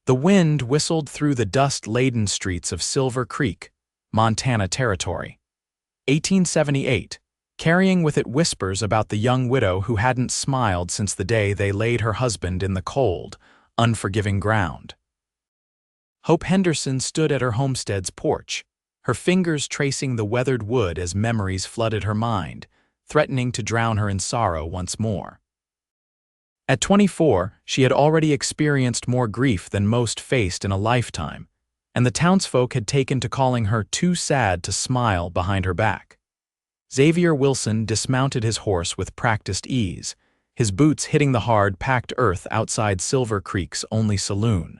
The wind whistled through the dust-laden streets of Silver Creek, Montana Territory. 1878, carrying with it whispers about the young widow who hadn't smiled since the day they laid her husband in the cold, unforgiving ground. Hope Henderson stood at her homestead's porch, her fingers tracing the weathered wood as memories flooded her mind, threatening to drown her in sorrow once more. At 24, she had already experienced more grief than most faced in a lifetime, and the townsfolk had taken to calling her too sad to smile behind her back. Xavier Wilson dismounted his horse with practiced ease, his boots hitting the hard, packed earth outside Silver Creek's only saloon.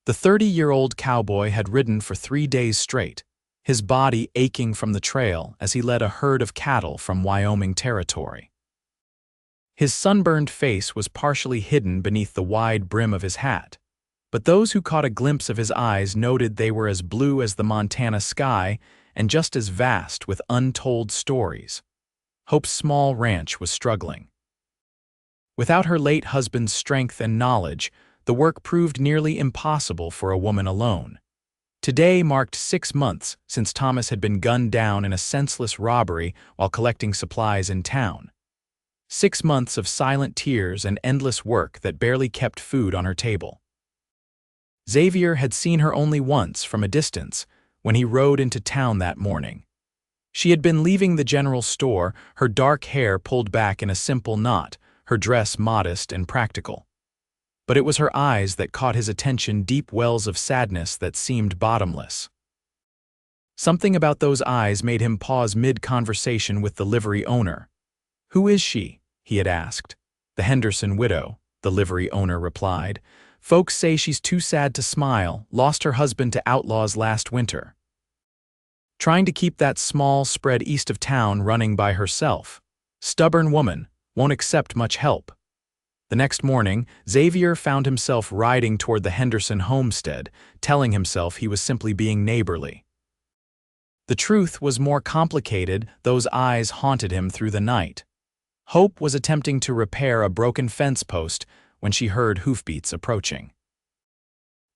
The 30-year-old cowboy had ridden for 3 days straight, his body aching from the trail as he led a herd of cattle from Wyoming Territory. His sunburned face was partially hidden beneath the wide brim of his hat, but those who caught a glimpse of his eyes noted they were as blue as the Montana sky and just as vast with untold stories. Hope's small ranch was struggling. Without her late husband's strength and knowledge, the work proved nearly impossible for a woman alone. Today marked 6 months since Thomas had been gunned down in a senseless robbery while collecting supplies in town. 6 months of silent tears and endless work that barely kept food on her table. Xavier had seen her only once from a distance when he rode into town that morning. She had been leaving the general store, her dark hair pulled back in a simple knot, her dress modest and practical. But it was her eyes that caught his attention, deep wells of sadness that seemed bottomless. Something about those eyes made him pause mid-conversation with the livery owner. "Who is she?" he had asked. "The Henderson widow," the livery owner replied. "Folks say she's too sad to smile, lost her husband to outlaws last winter. Trying to keep that small spread east of town running by herself. Stubborn woman, won't accept much help." The next morning, Xavier found himself riding toward the Henderson homestead, telling himself he was simply being neighborly. The truth was more complicated. Those eyes haunted him through the night. Hope was attempting to repair a broken fence post when she heard hoofbeats approaching.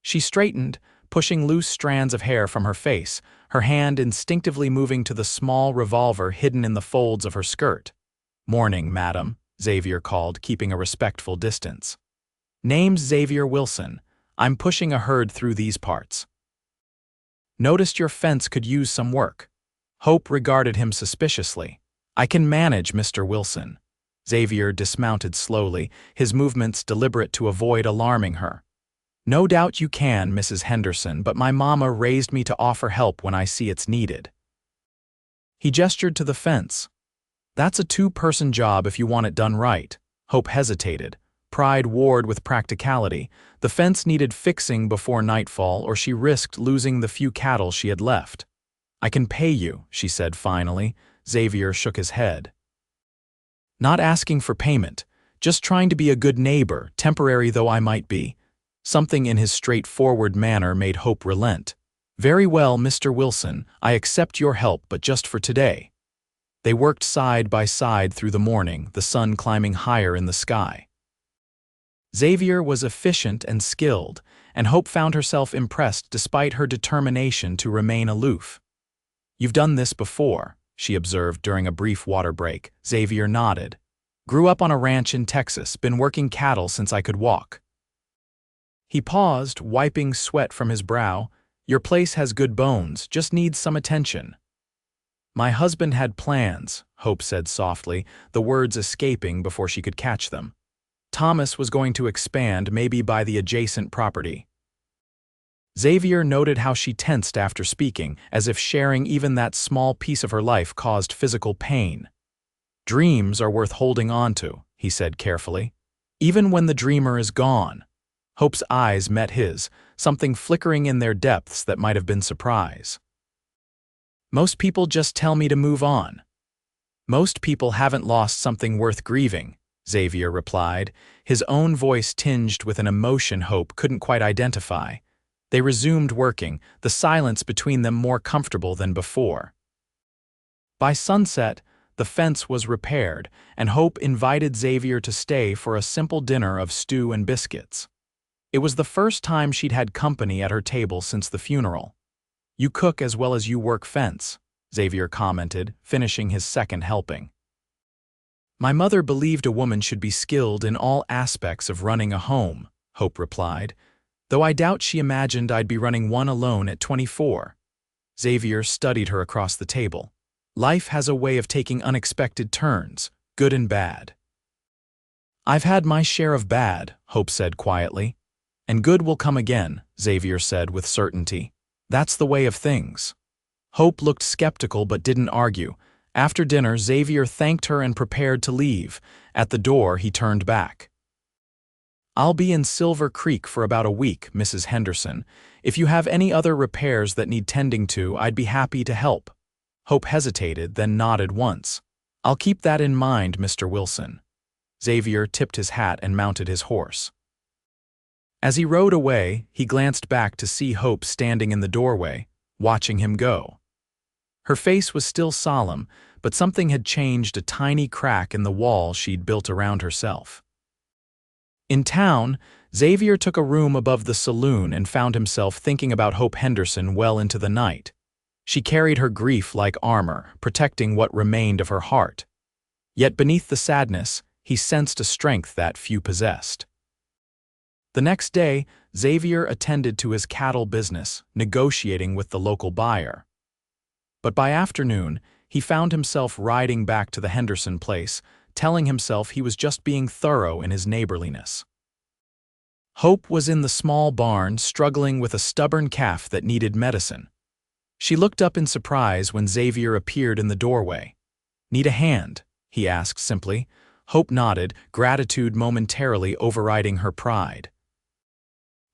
She straightened, pushing loose strands of hair from her face, her hand instinctively moving to the small revolver hidden in the folds of her skirt. "Morning, madam," Xavier called, keeping a respectful distance. "Name's Xavier Wilson. I'm pushing a herd through these parts. Noticed your fence could use some work." Hope regarded him suspiciously. "I can manage, Mr. Wilson." Xavier dismounted slowly, his movements deliberate to avoid alarming her. "No doubt you can, Mrs. Henderson, but my mama raised me to offer help when I see it's needed." He gestured to the fence. "That's a 2-person job if you want it done right." Hope hesitated. Pride warred with practicality. The fence needed fixing before nightfall, or she risked losing the few cattle she had left. "I can pay you," she said finally. Xavier shook his head. "Not asking for payment, just trying to be a good neighbor, temporary though I might be." Something in his straightforward manner made Hope relent. "Very well, Mr. Wilson, I accept your help, but just for today." They worked side by side through the morning, the sun climbing higher in the sky. Xavier was efficient and skilled, and Hope found herself impressed despite her determination to remain aloof. "You've done this before," she observed during a brief water break. Xavier nodded. "Grew up on a ranch in Texas, been working cattle since I could walk." He paused, wiping sweat from his brow. "Your place has good bones, just needs some attention." "My husband had plans," Hope said softly, the words escaping before she could catch them. "Thomas was going to expand, maybe buy the adjacent property." Xavier noted how she tensed after speaking, as if sharing even that small piece of her life caused physical pain. "Dreams are worth holding on to," he said carefully. "Even when the dreamer is gone." Hope's eyes met his, something flickering in their depths that might have been surprise. "Most people just tell me to move on." "Most people haven't lost something worth grieving," Xavier replied, his own voice tinged with an emotion Hope couldn't quite identify. They resumed working, the silence between them more comfortable than before. By sunset, the fence was repaired, and Hope invited Xavier to stay for a simple dinner of stew and biscuits. It was the first time she'd had company at her table since the funeral. "You cook as well as you work fence," Xavier commented, finishing his second helping. "My mother believed a woman should be skilled in all aspects of running a home," Hope replied, "though I doubt she imagined I'd be running one alone at 24. Xavier studied her across the table. "Life has a way of taking unexpected turns, good and bad." "I've had my share of bad," Hope said quietly. "And good will come again," Xavier said with certainty. "That's the way of things." Hope looked skeptical but didn't argue. After dinner, Xavier thanked her and prepared to leave. At the door, he turned back. "I'll be in Silver Creek for about a week, Mrs. Henderson. If you have any other repairs that need tending to, I'd be happy to help." Hope hesitated, then nodded once. "I'll keep that in mind, Mr. Wilson." Xavier tipped his hat and mounted his horse. As he rode away, he glanced back to see Hope standing in the doorway, watching him go. Her face was still solemn, but something had changed, a tiny crack in the wall she'd built around herself. In town, Xavier took a room above the saloon and found himself thinking about Hope Henderson well into the night. She carried her grief like armor, protecting what remained of her heart. Yet beneath the sadness, he sensed a strength that few possessed. The next day, Xavier attended to his cattle business, negotiating with the local buyer. But by afternoon, he found himself riding back to the Henderson place, telling himself he was just being thorough in his neighborliness. Hope was in the small barn, struggling with a stubborn calf that needed medicine. She looked up in surprise when Xavier appeared in the doorway. "Need a hand?" he asked simply. Hope nodded, gratitude momentarily overriding her pride.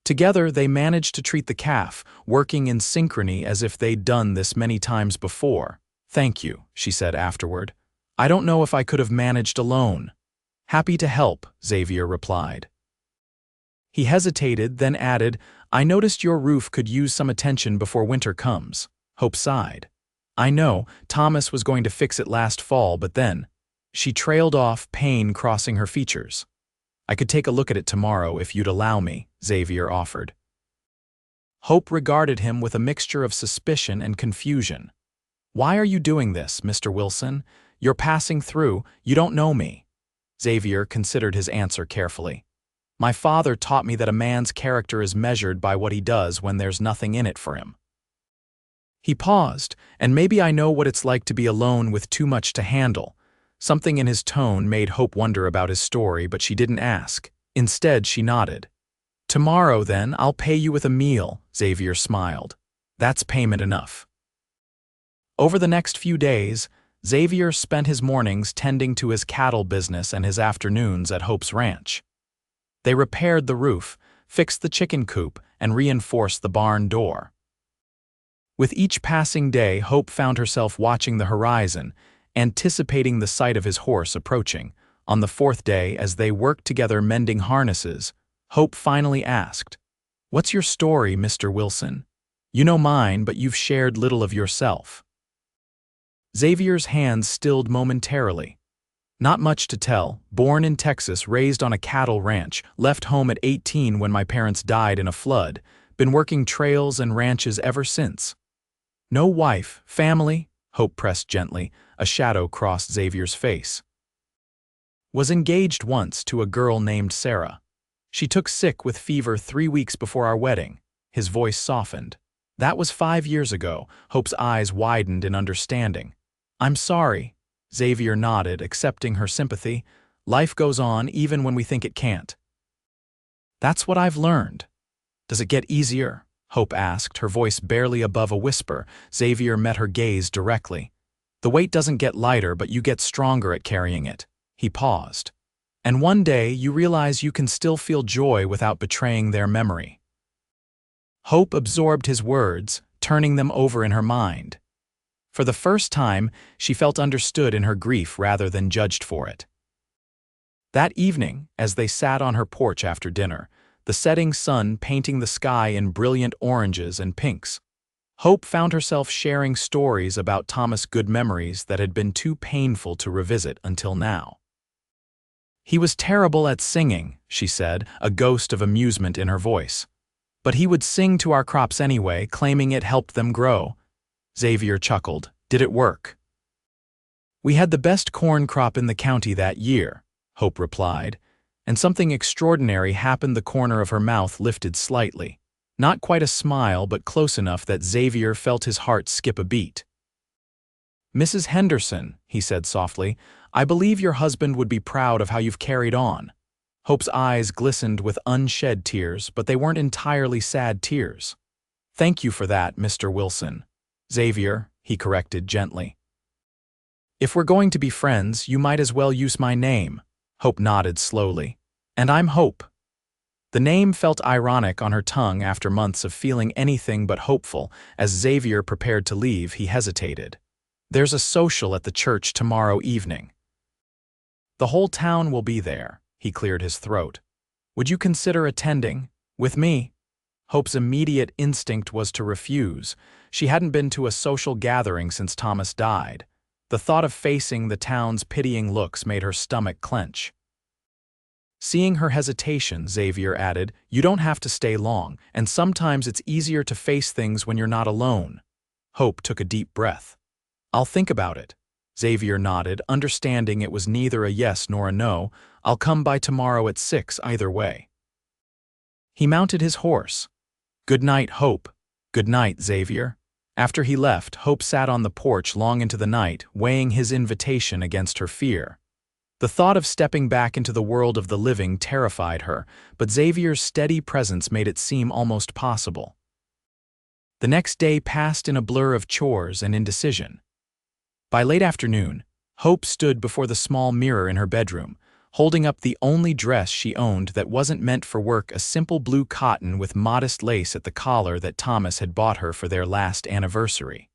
Together, they managed to treat the calf, working in synchrony as if they'd done this many times before. "Thank you," she said afterward. "I don't know if I could have managed alone." "Happy to help," Xavier replied. He hesitated, then added, "I noticed your roof could use some attention before winter comes." Hope sighed. "I know, Thomas was going to fix it last fall, but then—" She trailed off, pain crossing her features. "I could take a look at it tomorrow if you'd allow me," Xavier offered. Hope regarded him with a mixture of suspicion and confusion. "Why are you doing this, Mr. Wilson? You're passing through, you don't know me." Xavier considered his answer carefully. "My father taught me that a man's character is measured by what he does when there's nothing in it for him." He paused, "And maybe I know what it's like to be alone with too much to handle." Something in his tone made Hope wonder about his story, but she didn't ask. Instead, she nodded. "Tomorrow, then, I'll pay you with a meal," Xavier smiled. "That's payment enough." Over the next few days, Xavier spent his mornings tending to his cattle business and his afternoons at Hope's ranch. They repaired the roof, fixed the chicken coop, and reinforced the barn door. With each passing day, Hope found herself watching the horizon, anticipating the sight of his horse approaching. On the fourth day, as they worked together mending harnesses, Hope finally asked, "What's your story, Mr. Wilson? You know mine, but you've shared little of yourself." Xavier's hands stilled momentarily. "Not much to tell. Born in Texas, raised on a cattle ranch, left home at 18 when my parents died in a flood. Been working trails and ranches ever since." "No wife, family?" Hope pressed gently. A shadow crossed Xavier's face. "Was engaged once to a girl named Sarah. She took sick with fever 3 weeks before our wedding." His voice softened. "That was 5 years ago." Hope's eyes widened in understanding. "I'm sorry." Xavier nodded, accepting her sympathy. "Life goes on even when we think it can't." "That's what I've learned." "Does it get easier?" Hope asked, her voice barely above a whisper. Xavier met her gaze directly. "The weight doesn't get lighter, but you get stronger at carrying it." He paused. "And one day you realize you can still feel joy without betraying their memory." Hope absorbed his words, turning them over in her mind. For the first time, she felt understood in her grief rather than judged for it. That evening, as they sat on her porch after dinner, the setting sun painting the sky in brilliant oranges and pinks, Hope found herself sharing stories about Thomas' good memories that had been too painful to revisit until now. He was terrible at singing, she said, a ghost of amusement in her voice. But he would sing to our crops anyway, claiming it helped them grow. Xavier chuckled. Did it work? We had the best corn crop in the county that year, Hope replied, and something extraordinary happened. The corner of her mouth lifted slightly. Not quite a smile, but close enough that Xavier felt his heart skip a beat. Mrs. Henderson, he said softly, I believe your husband would be proud of how you've carried on. Hope's eyes glistened with unshed tears, but they weren't entirely sad tears. Thank you for that, Mr. Wilson. Xavier, he corrected gently. If we're going to be friends, you might as well use my name. Hope nodded slowly. And I'm Hope. The name felt ironic on her tongue after months of feeling anything but hopeful. As Xavier prepared to leave, he hesitated. There's a social at the church tomorrow evening. The whole town will be there, he cleared his throat. Would you consider attending? With me? Hope's immediate instinct was to refuse. She hadn't been to a social gathering since Thomas died. The thought of facing the town's pitying looks made her stomach clench. Seeing her hesitation, Xavier added, You don't have to stay long, and sometimes it's easier to face things when you're not alone. Hope took a deep breath. I'll think about it. Xavier nodded, understanding it was neither a yes nor a no. I'll come by tomorrow at 6 either way. He mounted his horse. Good night, Hope. Good night, Xavier. After he left, Hope sat on the porch long into the night, weighing his invitation against her fear. The thought of stepping back into the world of the living terrified her, but Xavier's steady presence made it seem almost possible. The next day passed in a blur of chores and indecision. By late afternoon, Hope stood before the small mirror in her bedroom, holding up the only dress she owned that wasn't meant for work, a simple blue cotton with modest lace at the collar that Thomas had bought her for their last anniversary.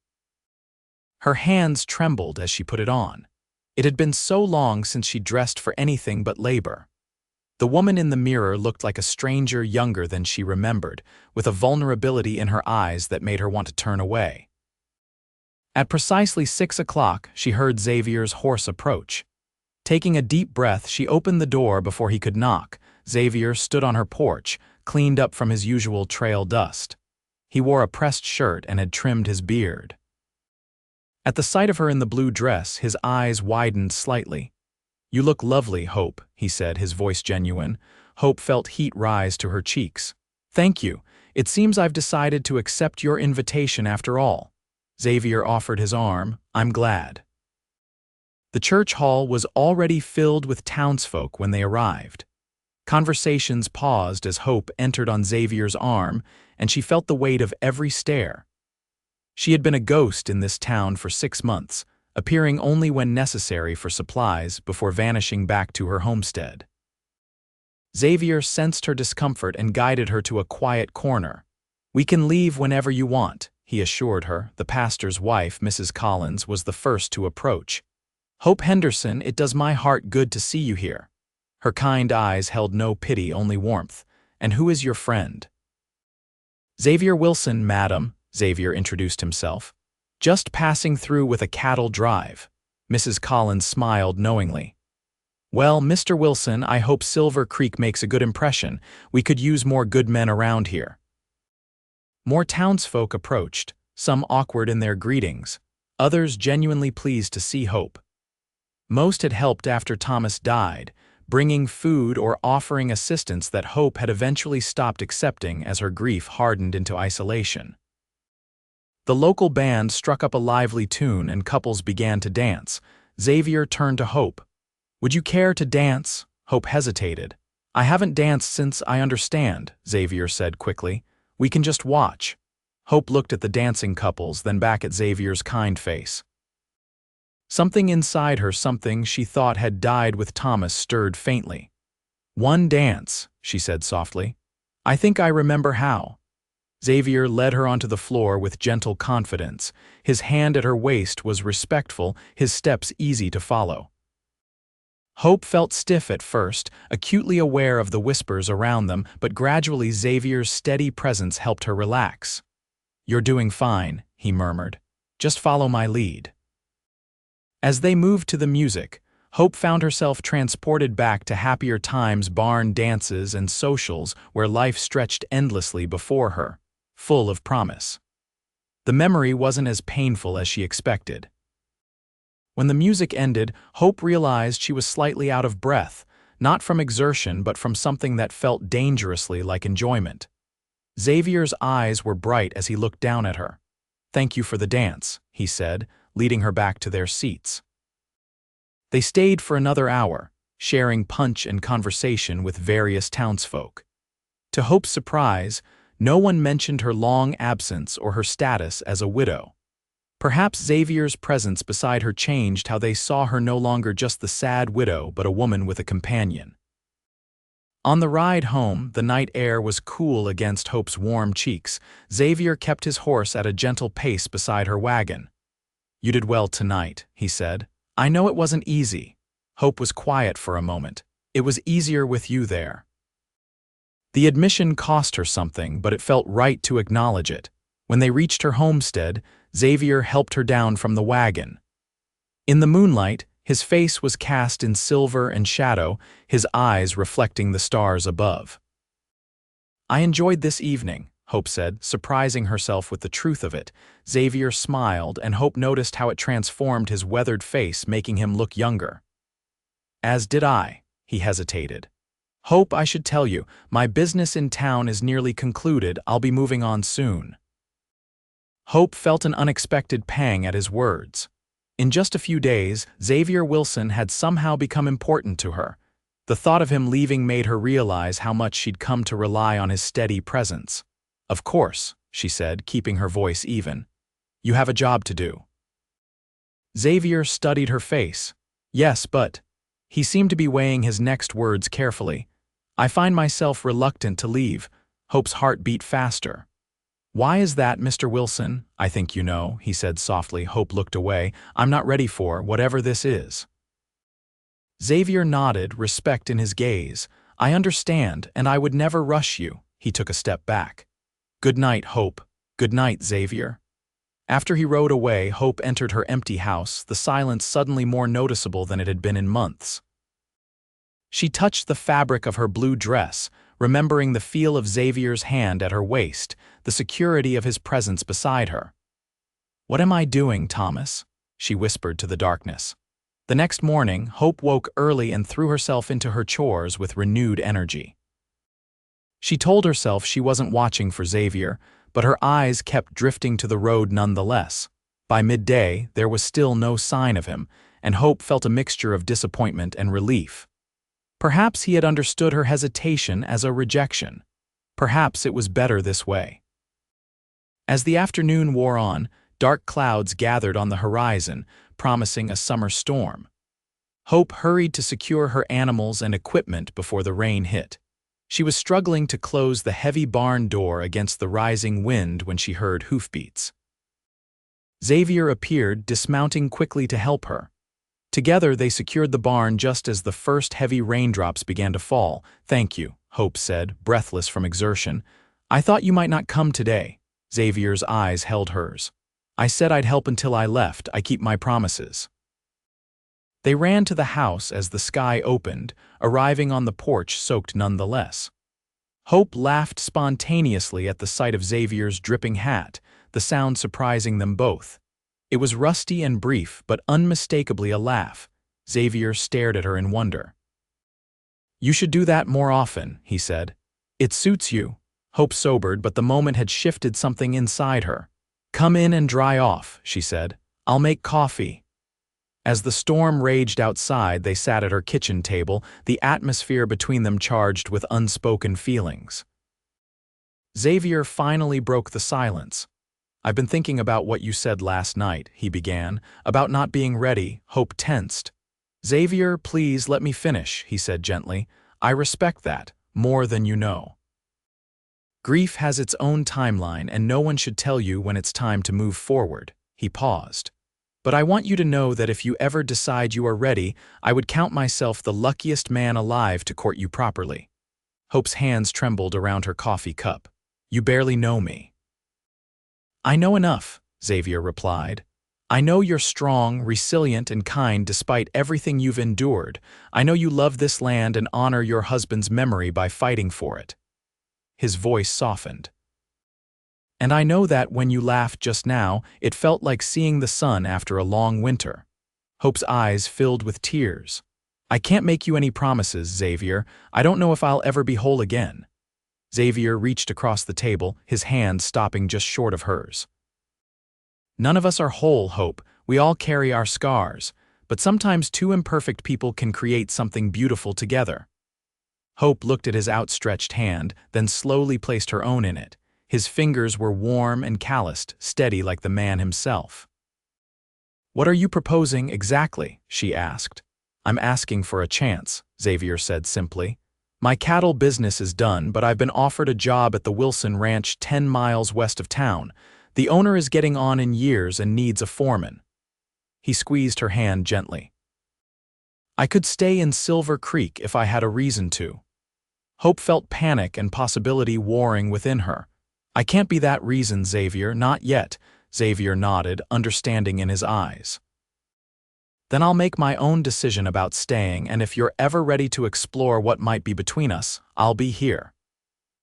Her hands trembled as she put it on. It had been so long since she dressed for anything but labor. The woman in the mirror looked like a stranger younger than she remembered, with a vulnerability in her eyes that made her want to turn away. At precisely 6 o'clock, she heard Xavier's horse approach. Taking a deep breath, she opened the door before he could knock. Xavier stood on her porch, cleaned up from his usual trail dust. He wore a pressed shirt and had trimmed his beard. At the sight of her in the blue dress, his eyes widened slightly. You look lovely, Hope, he said, his voice genuine. Hope felt heat rise to her cheeks. Thank you. It seems I've decided to accept your invitation after all. Xavier offered his arm. I'm glad. The church hall was already filled with townsfolk when they arrived. Conversations paused as Hope entered on Xavier's arm, and she felt the weight of every stare. She had been a ghost in this town for 6 months, appearing only when necessary for supplies before vanishing back to her homestead. Xavier sensed her discomfort and guided her to a quiet corner. We can leave whenever you want, he assured her. The pastor's wife, Mrs. Collins, was the first to approach. Hope Henderson, it does my heart good to see you here. Her kind eyes held no pity, only warmth. And who is your friend? Xavier Wilson, madam, Xavier introduced himself. Just passing through with a cattle drive. Mrs. Collins smiled knowingly. Well, Mr. Wilson, I hope Silver Creek makes a good impression. We could use more good men around here. More townsfolk approached, some awkward in their greetings, others genuinely pleased to see Hope. Most had helped after Thomas died, bringing food or offering assistance that Hope had eventually stopped accepting as her grief hardened into isolation. The local band struck up a lively tune and couples began to dance. Xavier turned to Hope. Would you care to dance? Hope hesitated. I haven't danced since I understand, Xavier said quickly. We can just watch. Hope looked at the dancing couples, then back at Xavier's kind face. Something inside her, something she thought had died with Thomas, stirred faintly. One dance, she said softly. I think I remember how. Xavier led her onto the floor with gentle confidence. His hand at her waist was respectful, his steps easy to follow. Hope felt stiff at first, acutely aware of the whispers around them, but gradually Xavier's steady presence helped her relax. You're doing fine, he murmured. Just follow my lead. As they moved to the music, Hope found herself transported back to happier times, barn dances and socials where life stretched endlessly before her, full of promise. The memory wasn't as painful as she expected. When the music ended, Hope realized she was slightly out of breath, not from exertion but from something that felt dangerously like enjoyment. Xavier's eyes were bright as he looked down at her. "Thank you for the dance," he said, leading her back to their seats. They stayed for another hour, sharing punch and conversation with various townsfolk. To Hope's surprise, no one mentioned her long absence or her status as a widow. Perhaps Xavier's presence beside her changed how they saw her, no longer just the sad widow but a woman with a companion. On the ride home, the night air was cool against Hope's warm cheeks. Xavier kept his horse at a gentle pace beside her wagon. "You did well tonight," he said. "I know it wasn't easy." Hope was quiet for a moment. "It was easier with you there." The admission cost her something, but it felt right to acknowledge it. When they reached her homestead, Xavier helped her down from the wagon. In the moonlight, his face was cast in silver and shadow, his eyes reflecting the stars above. "I enjoyed this evening," Hope said, surprising herself with the truth of it. Xavier smiled, and Hope noticed how it transformed his weathered face, making him look younger. "As did I," he hesitated. "Hope, I should tell you, my business in town is nearly concluded. I'll be moving on soon." Hope felt an unexpected pang at his words. In just a few days, Xavier Wilson had somehow become important to her. The thought of him leaving made her realize how much she'd come to rely on his steady presence. "Of course," she said, keeping her voice even. "You have a job to do." Xavier studied her face. "Yes, but—" He seemed to be weighing his next words carefully. "I find myself reluctant to leave." Hope's heart beat faster. "Why is that, Mr. Wilson?" "I think you know," he said softly. Hope looked away. "I'm not ready for whatever this is." Xavier nodded, respect in his gaze. "I understand, and I would never rush you." He took a step back. "Good night, Hope." "Good night, Xavier." After he rode away, Hope entered her empty house, the silence suddenly more noticeable than it had been in months. She touched the fabric of her blue dress, remembering the feel of Xavier's hand at her waist, the security of his presence beside her. "What am I doing, Thomas?" she whispered to the darkness. The next morning, Hope woke early and threw herself into her chores with renewed energy. She told herself she wasn't watching for Xavier, but her eyes kept drifting to the road nonetheless. By midday, there was still no sign of him, and Hope felt a mixture of disappointment and relief. Perhaps he had understood her hesitation as a rejection. Perhaps it was better this way. As the afternoon wore on, dark clouds gathered on the horizon, promising a summer storm. Hope hurried to secure her animals and equipment before the rain hit. She was struggling to close the heavy barn door against the rising wind when she heard hoofbeats. Xavier appeared, dismounting quickly to help her. Together they secured the barn just as the first heavy raindrops began to fall. "Thank you," Hope said, breathless from exertion. "I thought you might not come today." Xavier's eyes held hers. "I said I'd help until I left. I keep my promises." They ran to the house as the sky opened, arriving on the porch soaked nonetheless. Hope laughed spontaneously at the sight of Xavier's dripping hat, the sound surprising them both. It was rusty and brief, but unmistakably a laugh. Xavier stared at her in wonder. "You should do that more often," he said. "It suits you." Hope sobered, but the moment had shifted something inside her. "Come in and dry off," she said. "I'll make coffee." As the storm raged outside, they sat at her kitchen table, the atmosphere between them charged with unspoken feelings. Xavier finally broke the silence. "I've been thinking about what you said last night," he began, "about not being ready." Hope tensed. "Xavier, please let me finish," he said gently. "I respect that, more than you know. Grief has its own timeline, and no one should tell you when it's time to move forward." He paused. "But I want you to know that if you ever decide you are ready, I would count myself the luckiest man alive to court you properly." Hope's hands trembled around her coffee cup. "You barely know me." "I know enough," Xavier replied. I know you're strong, resilient, and kind despite everything you've endured. I know you love this land and honor your husband's memory by fighting for it." His voice softened. "And I know that when you laughed just now, it felt like seeing the sun after a long winter." Hope's eyes filled with tears. "I can't make you any promises, Xavier. I don't know if I'll ever be whole again." Xavier reached across the table, his hand stopping just short of hers. "None of us are whole, Hope. We all carry our scars. But sometimes two imperfect people can create something beautiful together." Hope looked at his outstretched hand, then slowly placed her own in it. His fingers were warm and calloused, steady like the man himself. "What are you proposing exactly?" she asked. "I'm asking for a chance," Xavier said simply. "My cattle business is done, but I've been offered a job at the Wilson Ranch 10 miles west of town. The owner is getting on in years and needs a foreman." He squeezed her hand gently. "I could stay in Silver Creek if I had a reason to." Hope felt panic and possibility warring within her. "I can't be that reason, Xavier, not yet." Xavier nodded, understanding in his eyes. "Then I'll make my own decision about staying, and if you're ever ready to explore what might be between us, I'll be here."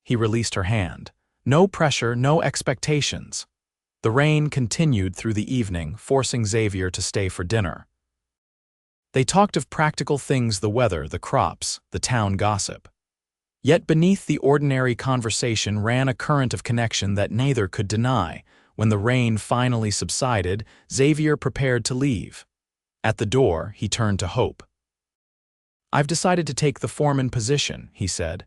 He released her hand. No pressure, no expectations. The rain continued through the evening, forcing Xavier to stay for dinner. They talked of practical things: the weather, the crops, the town gossip. Yet beneath the ordinary conversation ran a current of connection that neither could deny. When the rain finally subsided, Xavier prepared to leave. At the door, he turned to Hope. "I've decided to take the foreman position," he said.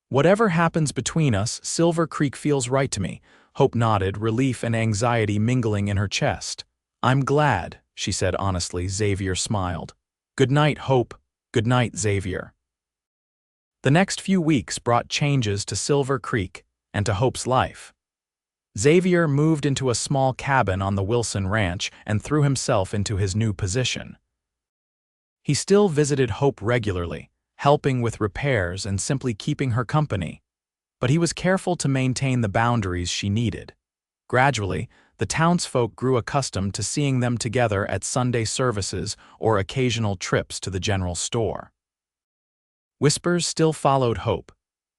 "Whatever happens between us, Silver Creek feels right to me." Hope nodded, relief and anxiety mingling in her chest. "I'm glad," she said honestly. Xavier smiled. "Good night, Hope." "Good night, Xavier." The next few weeks brought changes to Silver Creek and to Hope's life. Xavier moved into a small cabin on the Wilson Ranch and threw himself into his new position. He still visited Hope regularly, helping with repairs and simply keeping her company, but he was careful to maintain the boundaries she needed. Gradually, the townsfolk grew accustomed to seeing them together at Sunday services or occasional trips to the general store. Whispers still followed Hope,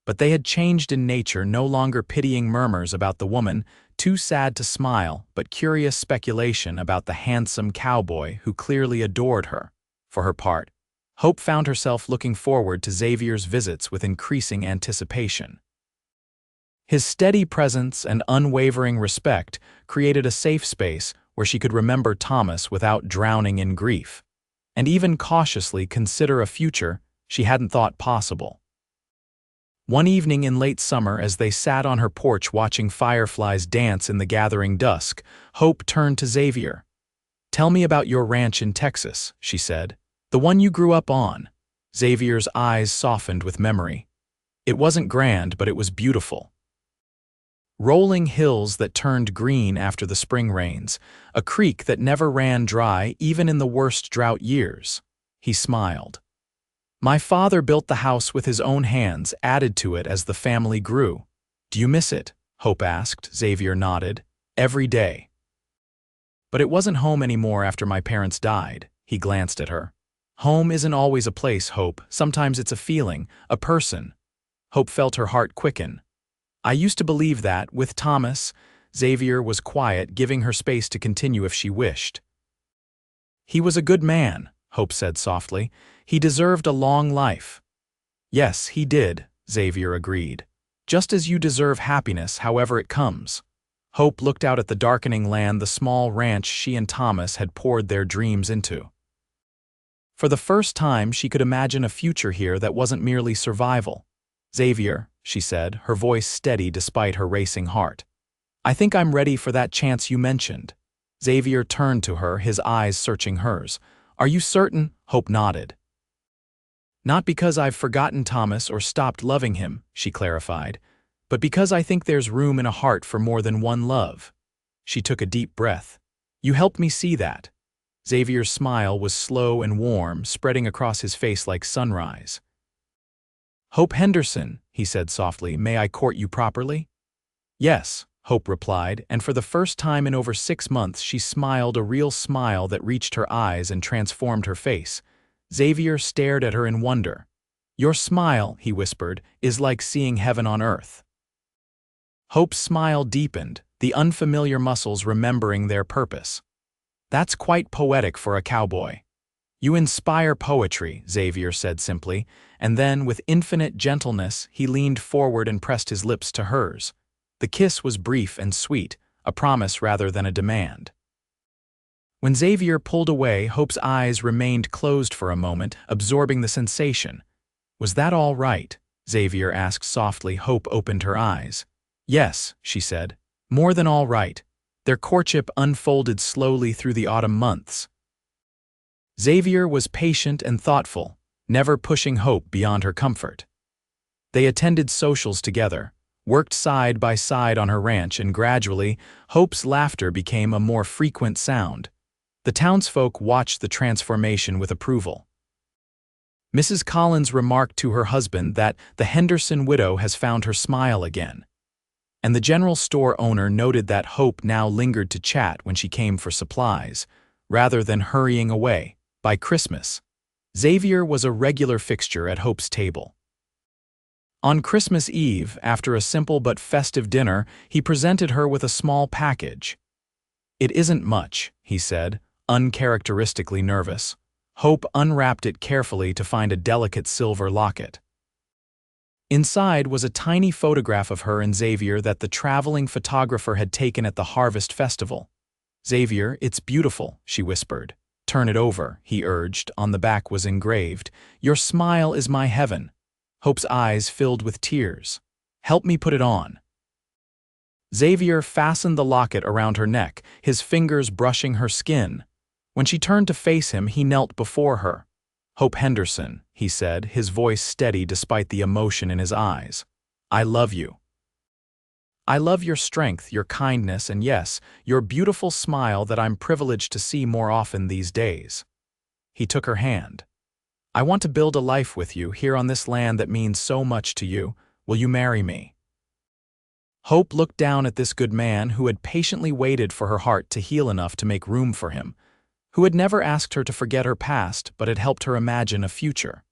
but they had changed in nature, no longer pitying murmurs about the woman, too sad to smile, but curious speculation about the handsome cowboy who clearly adored her. For her part, Hope found herself looking forward to Xavier's visits with increasing anticipation. His steady presence and unwavering respect created a safe space where she could remember Thomas without drowning in grief, and even cautiously consider a future she hadn't thought possible. One evening in late summer, as they sat on her porch watching fireflies dance in the gathering dusk, Hope turned to Xavier. "Tell me about your ranch in Texas," she said. "The one you grew up on." Xavier's eyes softened with memory. "It wasn't grand, but it was beautiful. Rolling hills that turned green after the spring rains, a creek that never ran dry even in the worst drought years." He smiled. "My father built the house with his own hands, added to it as the family grew." "Do you miss it?" Hope asked. Xavier nodded. "Every day." "But it wasn't home anymore after my parents died." He glanced at her. "Home isn't always a place, Hope. Sometimes it's a feeling, a person." Hope felt her heart quicken. "I used to believe that, with Thomas." Xavier was quiet, giving her space to continue if she wished. "He was a good man," Hope said softly. "He deserved a long life." "Yes, he did," Xavier agreed. "Just as you deserve happiness, however it comes." Hope looked out at the darkening land, the small ranch she and Thomas had poured their dreams into. For the first time, she could imagine a future here that wasn't merely survival. "Xavier," she said, her voice steady despite her racing heart, "I think I'm ready for that chance you mentioned." Xavier turned to her, his eyes searching hers. "Are you certain?" Hope nodded. "Not because I've forgotten Thomas or stopped loving him," she clarified, "but because I think there's room in a heart for more than one love." She took a deep breath. "You helped me see that." Xavier's smile was slow and warm, spreading across his face like sunrise. "Hope Henderson," he said softly, "may I court you properly?" "Yes," Hope replied, and for the first time in over 6 months she smiled a real smile that reached her eyes and transformed her face. Xavier stared at her in wonder. "Your smile," he whispered, "is like seeing heaven on earth." Hope's smile deepened, the unfamiliar muscles remembering their purpose. "That's quite poetic for a cowboy." "You inspire poetry," Xavier said simply, and then, with infinite gentleness, he leaned forward and pressed his lips to hers. The kiss was brief and sweet, a promise rather than a demand. When Xavier pulled away, Hope's eyes remained closed for a moment, absorbing the sensation. "Was that all right?" Xavier asked softly. Hope opened her eyes. "Yes," she said. "More than all right." Their courtship unfolded slowly through the autumn months. Xavier was patient and thoughtful, never pushing Hope beyond her comfort. They attended socials together, worked side by side on her ranch, and gradually, Hope's laughter became a more frequent sound. The townsfolk watched the transformation with approval. Mrs. Collins remarked to her husband that the Henderson widow has found her smile again. And the general store owner noted that Hope now lingered to chat when she came for supplies, rather than hurrying away. By Christmas, Xavier was a regular fixture at Hope's table. On Christmas Eve, after a simple but festive dinner, he presented her with a small package. "It isn't much," he said, uncharacteristically nervous. Hope unwrapped it carefully to find a delicate silver locket. Inside was a tiny photograph of her and Xavier that the traveling photographer had taken at the Harvest Festival. "Xavier, it's beautiful," she whispered. "Turn it over," he urged. On the back was engraved, "Your smile is my heaven." Hope's eyes filled with tears. "Help me put it on." Xavier fastened the locket around her neck, his fingers brushing her skin. When she turned to face him, he knelt before her. "Hope Henderson," he said, his voice steady despite the emotion in his eyes. "I love you. I love your strength, your kindness, and yes, your beautiful smile that I'm privileged to see more often these days." He took her hand. "I want to build a life with you here on this land that means so much to you. Will you marry me?" Hope looked down at this good man who had patiently waited for her heart to heal enough to make room for him, who had never asked her to forget her past but had helped her imagine a future.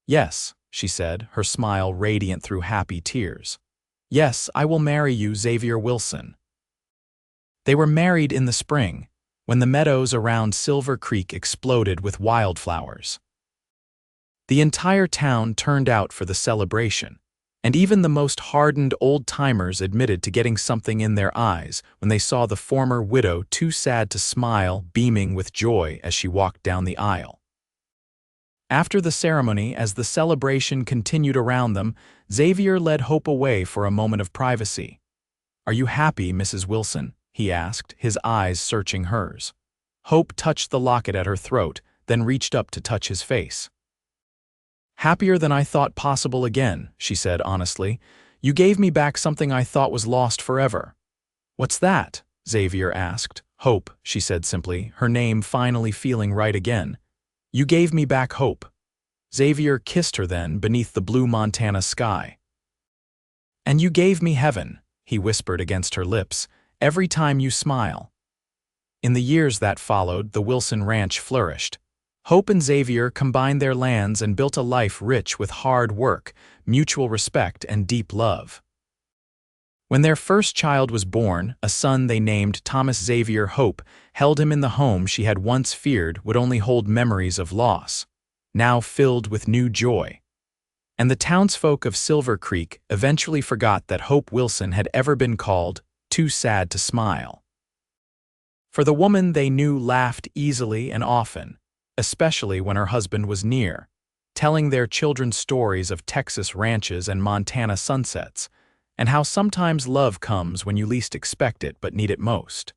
"Yes," she said, her smile radiant through happy tears. "Yes, I will marry you, Xavier Wilson." They were married in the spring, when the meadows around Silver Creek exploded with wildflowers. The entire town turned out for the celebration, and even the most hardened old-timers admitted to getting something in their eyes when they saw the former widow too sad to smile, beaming with joy as she walked down the aisle. After the ceremony, as the celebration continued around them, Xavier led Hope away for a moment of privacy. "Are you happy, Mrs. Wilson?" he asked, his eyes searching hers. Hope touched the locket at her throat, then reached up to touch his face. "Happier than I thought possible again," she said honestly. "You gave me back something I thought was lost forever." "What's that?" Xavier asked. "Hope," she said simply, her name finally feeling right again. "You gave me back hope." Xavier kissed her then beneath the blue Montana sky. "And you gave me heaven," he whispered against her lips, "every time you smile." In the years that followed, the Wilson Ranch flourished. Hope and Xavier combined their lands and built a life rich with hard work, mutual respect, and deep love. When their first child was born, a son they named Thomas Xavier, Hope held him in the home she had once feared would only hold memories of loss, now filled with new joy. And the townsfolk of Silver Creek eventually forgot that Hope Wilson had ever been called too sad to smile. For the woman they knew laughed easily and often, especially when her husband was near, telling their children stories of Texas ranches and Montana sunsets, and how sometimes love comes when you least expect it but need it most.